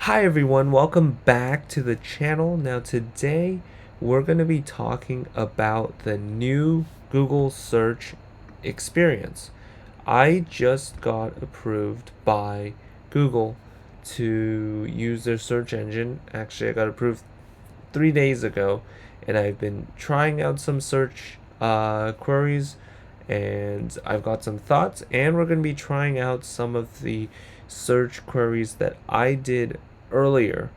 Hi everyone, welcome back to the channel. Now today we're going to be talking about the new Google search experience. I just got approved by Google to use their search engine. Actually, I got approved 3 days ago, and I've been trying out some search queries, and I've got some thoughts, and we're going to be trying out some of the search queries that I did earlier,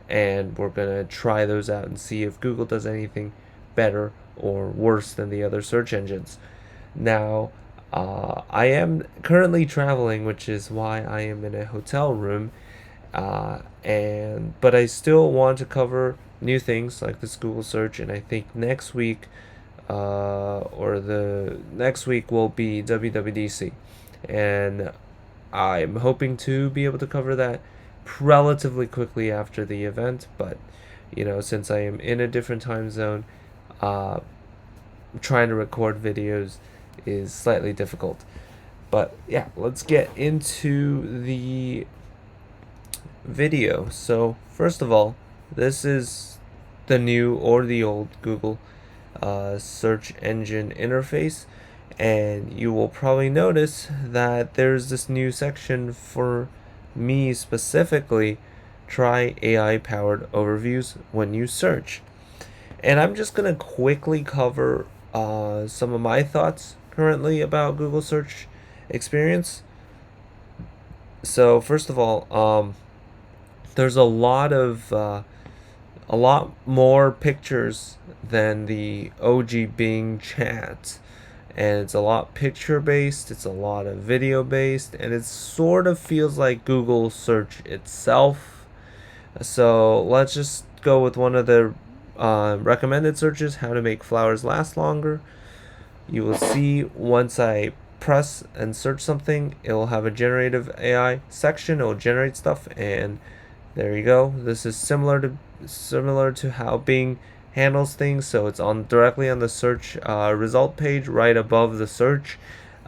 and we're going to try those out and see if Google does anything better or worse than the other search engines. Now, I am currently traveling, which is why I am in a hotel room, but I still want to cover new things like this Google search, and I think next week, or the next week will be WWDC, and I'm hoping to be able to cover that relatively quickly after the event. But since I am in a different time zone, uh, trying to record videos is slightly difficult. But yeah, let's get into the video. So first of all, this is the new or the old Google search engine interface, and you will probably notice that there's this new section for me specifically: try AI powered overviews when you search. And I'm just going to quickly cover some of my thoughts currently about Google search experience. So first of all, there's a lot more pictures than the OG Bing chat, and it's a lot picture based, it's a lot of video based, and it sort of feels like Google search itself. So let's just go with one of the recommended searches: how to make flowers last longer. You will see once I press and search something, it will have a generative AI section. It will generate stuff, and there you go. This is similar to how Bing handles things. So it's on directly on the search result page, right above the search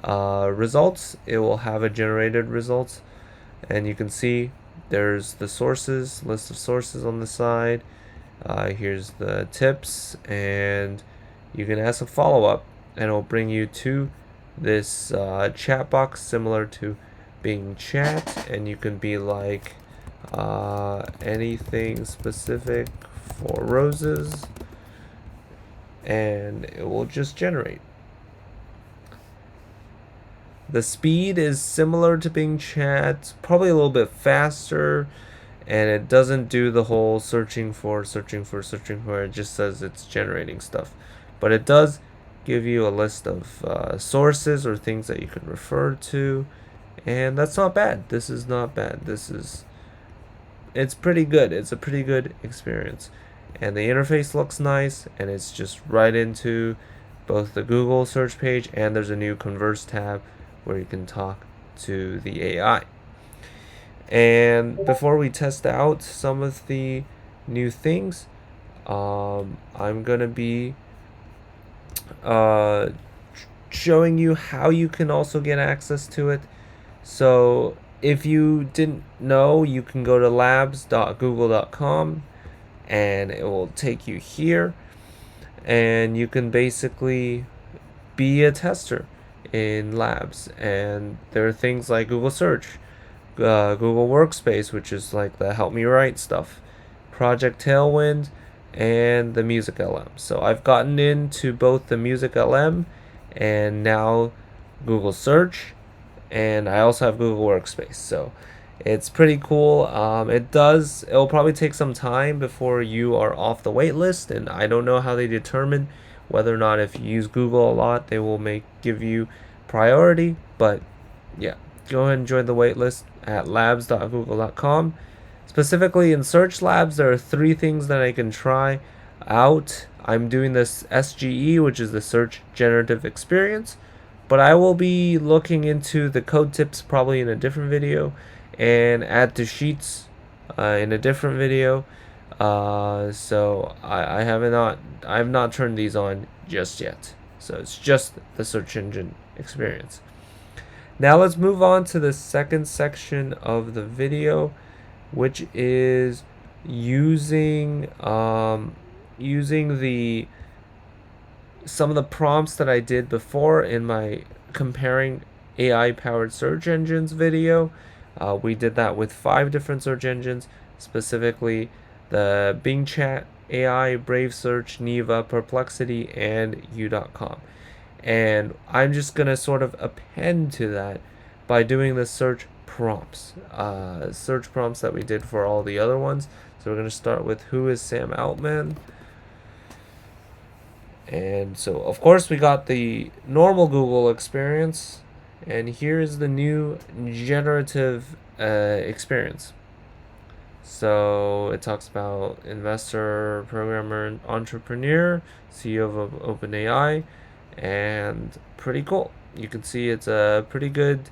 results. It will have a generated results, and you can see there's the sources, list of sources on the side. Here's the tips, and you can ask a follow-up, and it'll bring you to this chat box similar to Bing Chat, and you can be like, anything specific for roses, and it will just generate. The speed is similar to Bing Chat, probably a little bit faster, and it doesn't do the whole searching for. It just says it's generating stuff, but it does give you a list of sources or things that you can refer to, and that's not bad. This is not bad. It's pretty good. It's a pretty good experience, and the interface looks nice, and it's just right into both the Google search page, and there's a new Converse tab where you can talk to the AI. And before we test out some of the new things, I'm gonna be uh, showing you how you can also get access to it. So if you didn't know, you can go to labs.google.com, and it will take you here, and you can basically be a tester in labs. And there are things like Google search, Google Workspace, which is like the help me write stuff, Project Tailwind, and the Music LM. So I've gotten into both the Music LM and now Google search, and I also have Google Workspace. So it's pretty cool. It'll probably take some time before you are off the wait list, and I don't know how they determine whether or not if you use Google a lot, they will give you priority. But yeah, go ahead and join the wait list at labs.google.com. Specifically in Search Labs, there are 3 things that I can try out. I'm doing this SGE, which is the Search Generative Experience, but I will be looking into the code tips probably in a different video, and add to sheets in a different video. So I have not turned these on just yet. So it's just the search engine experience. Now let's move on to the second section of the video, which is using using the some of the prompts that I did before in my comparing AI powered search engines video. We did that with 5 different search engines, specifically the Bing Chat, AI, Brave Search, Neva, Perplexity, and U.com. And I'm just going to sort of append to that by doing the search prompts that we did for all the other ones. So we're going to start with who is Sam Altman. And so, of course, we got the normal Google experience, and here's the new generative experience. So it talks about investor, programmer, entrepreneur, CEO of OpenAI, and pretty cool. You can see it's a pretty good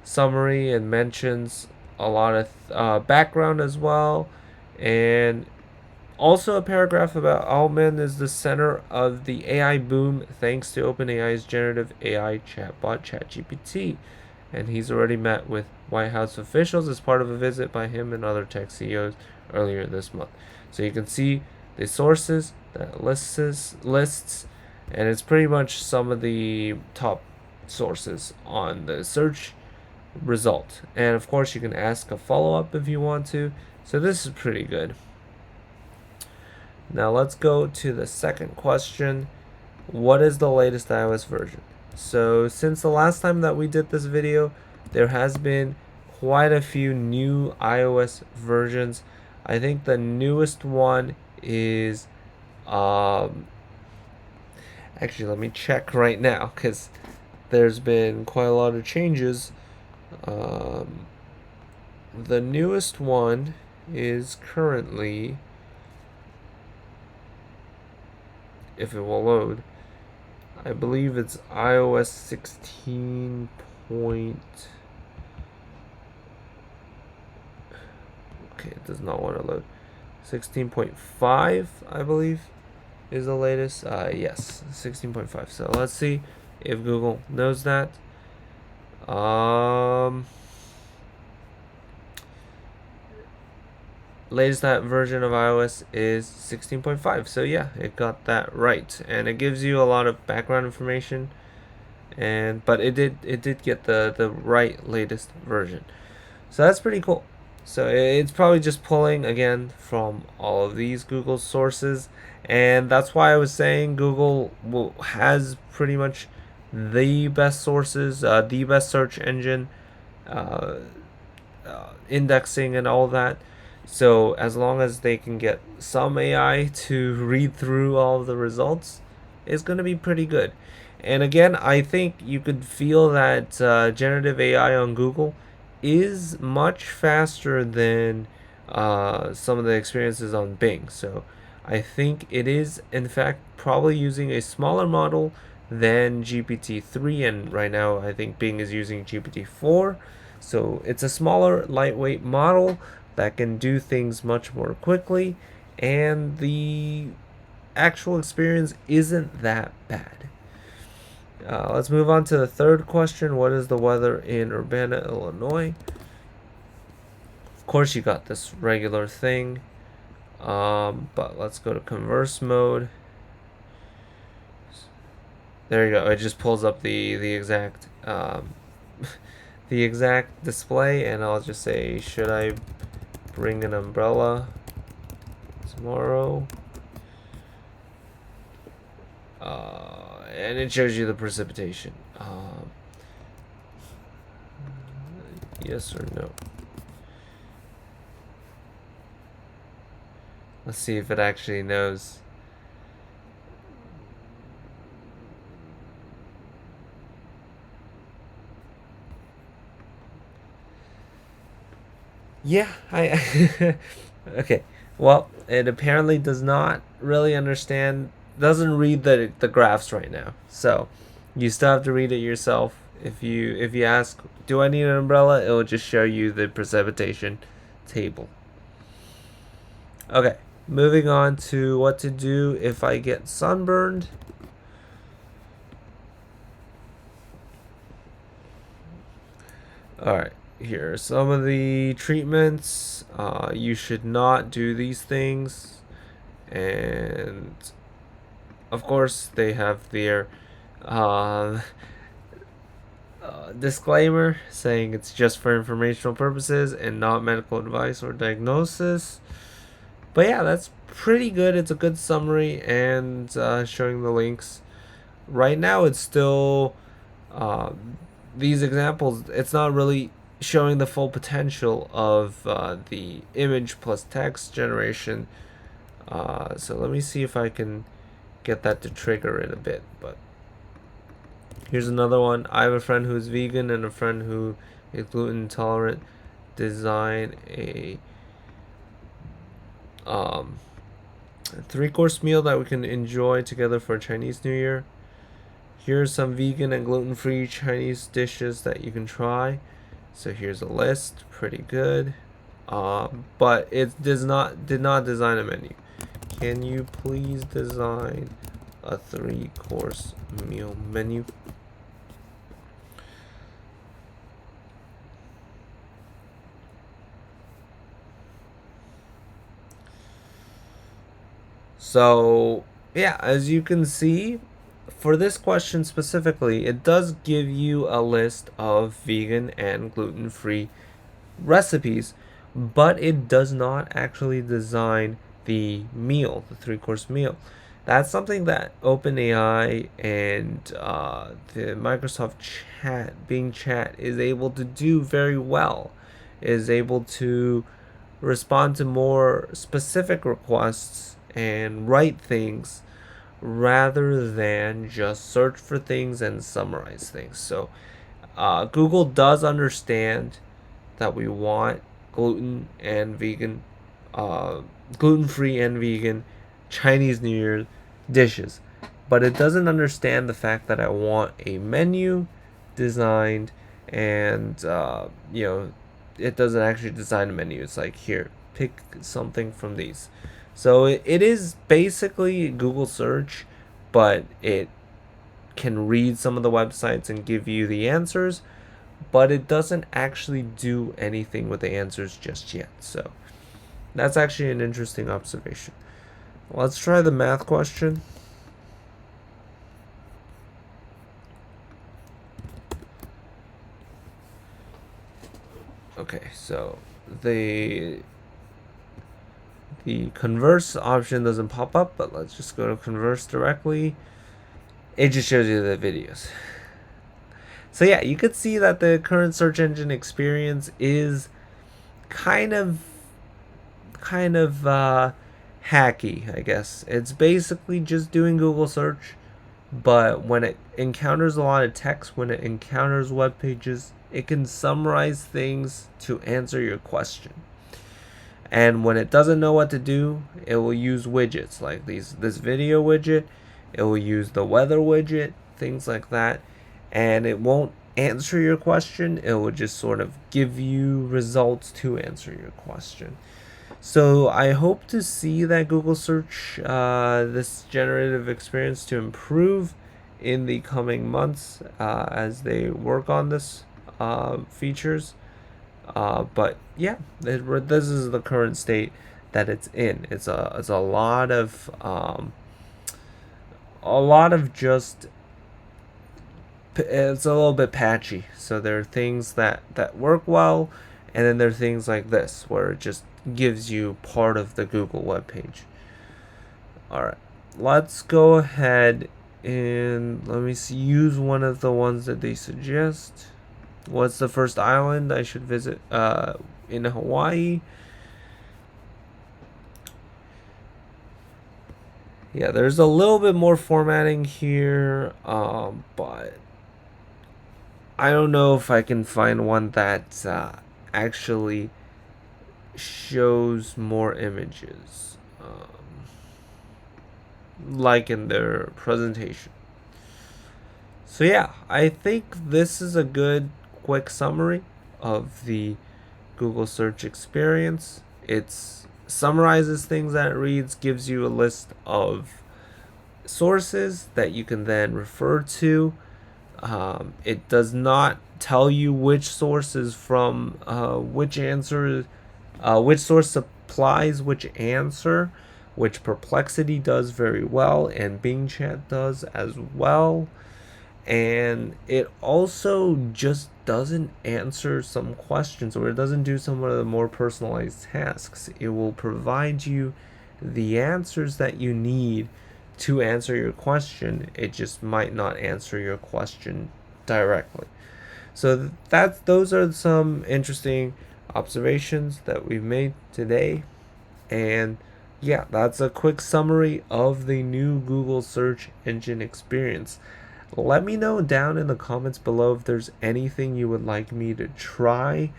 summary and mentions a lot of background as well, and also a paragraph about Altman is the center of the AI boom thanks to OpenAI's generative AI chatbot ChatGPT. And he's already met with White House officials as part of a visit by him and other tech CEOs earlier this month. So you can see the sources, the lists, and it's pretty much some of the top sources on the search result. And of course, you can ask a follow-up if you want to. So this is pretty good. Now let's go to the second question. What is the latest iOS version? So since the last time that we did this video, there has been quite a few new iOS versions. I think the newest one is actually, let me check right now because there's been quite a lot of changes. The newest one is currently, if it will load, I believe it's iOS 16. Okay, it does not want to load. 16.5, I believe, is the latest. Yes, 16.5. So let's see if Google knows that. Latest version of iOS is 16.5. So yeah, it got that right, and it gives you a lot of background information. But it did get the right latest version. So that's pretty cool. So it's probably just pulling again from all of these Google sources, and that's why I was saying Google has pretty much the best sources, the best search engine, indexing and all that. So as long as they can get some AI to read through all of the results, it's going to be pretty good. And again, I think you could feel that generative AI on Google is much faster than some of the experiences on Bing. So I think it is, in fact, probably using a smaller model than GPT-3. And right now, I think Bing is using GPT-4. So it's a smaller, lightweight model that can do things much more quickly. And the actual experience isn't that bad. Let's move on to the third question. What is the weather in Urbana, Illinois? Of course, you got this regular thing, but let's go to converse mode. There you go. It just pulls up the exact the exact display, and I'll just say, should I bring an umbrella tomorrow? And it shows you the precipitation. Yes or no. Let's see if it actually knows. Yeah, I okay. Well, it apparently does not really understand, doesn't read the graphs right now. So you still have to read it yourself. If you ask, do I need an umbrella? It will just show you the precipitation table. Okay, moving on to what to do if I get sunburned. All right, here are some of the treatments. You should not do these things. And of course, they have their uh, disclaimer saying it's just for informational purposes and not medical advice or diagnosis. But yeah, that's pretty good. It's a good summary and showing the links. Right now, it's still uh, these examples. It's not really showing the full potential of the image plus text generation. So let me see if I can get that to trigger it a bit. But here's another one. I have a friend who's vegan and a friend who is gluten intolerant. Design a 3-course meal that we can enjoy together for Chinese New Year. Here are some vegan and gluten-free Chinese dishes that you can try. So here's a list, pretty good. But it did not design a menu. Can you please design a 3-course meal menu? So yeah, as you can see, for this question specifically, it does give you a list of vegan and gluten-free recipes, but it does not actually design the meal, the 3-course meal. That's something that OpenAI and the Microsoft Bing Chat is able to do very well, is able to respond to more specific requests and write things rather than just search for things and summarize things. So Google does understand that we want gluten and vegan, gluten-free and vegan Chinese New Year dishes, but it doesn't understand the fact that I want a menu designed, and it doesn't actually design a menu. It's like, here, pick something from these. So it is basically Google search, but it can read some of the websites and give you the answers, but it doesn't actually do anything with the answers just yet. So that's actually an interesting observation. Let's try the math question. Okay, so the converse option doesn't pop up, but let's just go to converse directly. It just shows you the videos. So yeah, you could see that the current search engine experience is kind of hacky, I guess. It's basically just doing Google search, but when it encounters a lot of text, when it encounters web pages, it can summarize things to answer your question. And when it doesn't know what to do, it will use widgets like this video widget. It will use the weather widget, things like that. And it won't answer your question. It will just sort of give you results to answer your question. So I hope to see that Google search, this generative experience, to improve in the coming months as they work on this features. But yeah, this is the current state that it's in. It's a lot of just, it's a little bit patchy. So there are things that work well, and then there are things like this where it just gives you part of the Google web page. All right, let's go ahead and let me see, use one of the ones that they suggest. What's the first island I should visit in Hawaii? Yeah, there's a little bit more formatting here, but I don't know if I can find one that actually shows more images, like in their presentation. So yeah, I think this is a good quick summary of the Google search experience. It summarizes things that it reads, gives you a list of sources that you can then refer to. It does not tell you which sources from which answer which source supplies which answer, which Perplexity does very well, and Bing Chat does as well. And it also just doesn't answer some questions, or it doesn't do some of the more personalized tasks. It will provide you the answers that you need to answer your question. It just might not answer your question directly. So those are some interesting observations that we've made today. And yeah, that's a quick summary of the new Google search engine experience. Let me know down in the comments below if there's anything you would like me to try,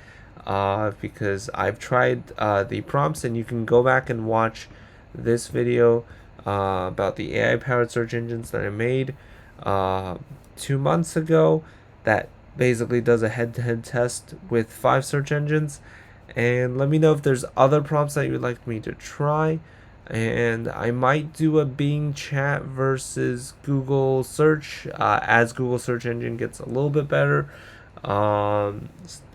because I've tried the prompts, and you can go back and watch this video about the AI powered search engines that I made uh, 2 months ago, that basically does a head-to-head test with 5 search engines. And let me know if there's other prompts that you would like me to try. And I might do a Bing chat versus Google search as Google search engine gets a little bit better. Um,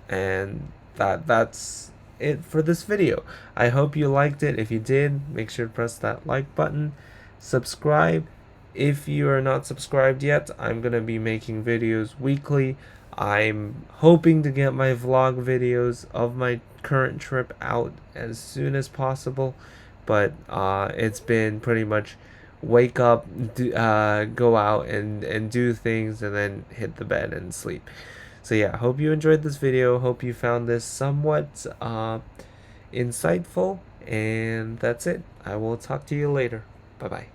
and that's it for this video. I hope you liked it. If you did, make sure to press that like button. Subscribe. If you are not subscribed yet, I'm going to be making videos weekly. I'm hoping to get my vlog videos of my current trip out as soon as possible, but it's been pretty much wake up, go out and do things, and then hit the bed and sleep. So yeah, hope you enjoyed this video. Hope you found this somewhat insightful, and that's it. I will talk to you later. Bye bye.